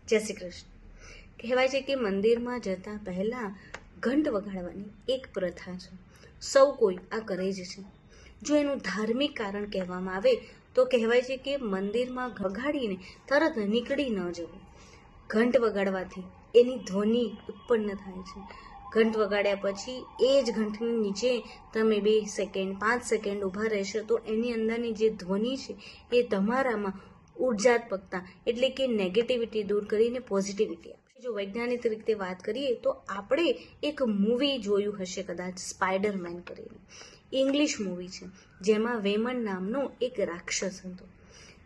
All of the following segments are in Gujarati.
જય શ્રી કૃષ્ણ. કહેવાય છે કે મંદિરમાં જતા પહેલાં ઘંટ વગાડવાની એક પ્રથા છે. સૌ કોઈ આ કરે જ છે. જો એનું ધાર્મિક કારણ કહેવામાં આવે તો કહેવાય છે કે મંદિરમાં વગાડીને તરત નીકળી ન જવું. ઘંટ વગાડવાથી એની ધ્વનિ ઉત્પન્ન થાય છે. ઘંટ વગાડ્યા પછી એ જ ઘંટની નીચે તમે 2 સેકન્ડ 5 સેકન્ડ ઊભા રહેશો તો એની અંદરની જે ધ્વનિ છે એ તમારામાં ઉર્જાત્મકતા એટલે કે નેગેટિવિટી દૂર કરીને પોઝિટિવિટી આપશે. જો વૈજ્ઞાનિક રીતે વાત કરીએ તો આપણે એક મૂવી જોયું હશે કદાચ, સ્પાઈડરમેન કરીને. ઇંગ્લિશ મૂવી છે જેમાં વેમન નામનો એક રાક્ષસ હતો.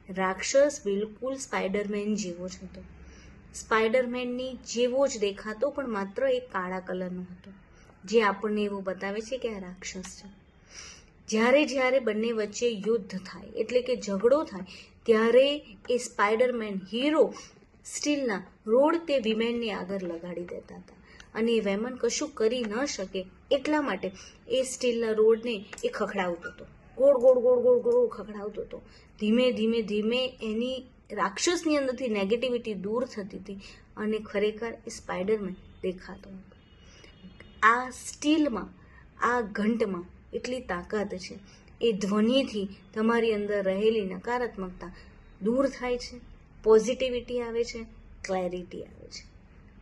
રાક્ષસ બિલકુલ સ્પાઈડરમેન જેવો જ હતો. સ્પાઈડરમેનની જેવો જ દેખાતો, પણ માત્ર એક કાળા કલરનો હતો, જે આપણને એવું બતાવે છે કે આ રાક્ષસ છે. જ્યારે બંને વચ્ચે યુદ્ધ થાય એટલે કે ઝઘડો થાય ત્યારે એ સ્પાઈડરમેન હીરો સ્ટીલના રોડ તે વિમેનની આગળ લગાડી દેતા હતા અને એ વેમન કશું કરી ન શકે એટલા માટે એ સ્ટીલના રોડને એ ખખડાવતો હતો. ગોળ ગોળ ગોળ ગોળ ગોળ ખખડાવતો હતો. ધીમે ધીમે ધીમે એની રાક્ષસની અંદરથી નેગેટિવિટી દૂર થતી હતી અને ખરેખર એ સ્પાઈડરમેન દેખાતો હતો. આ સ્ટીલમાં, આ ઘંટમાં એટલી તાકાત છે. એ ધ્વનિથી તમારી અંદર રહેલી નકારાત્મકતા દૂર થાય છે, પોઝિટિવિટી આવે છે, ક્લેરિટી આવે છે.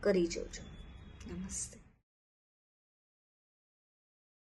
કરી જોજો. નમસ્તે.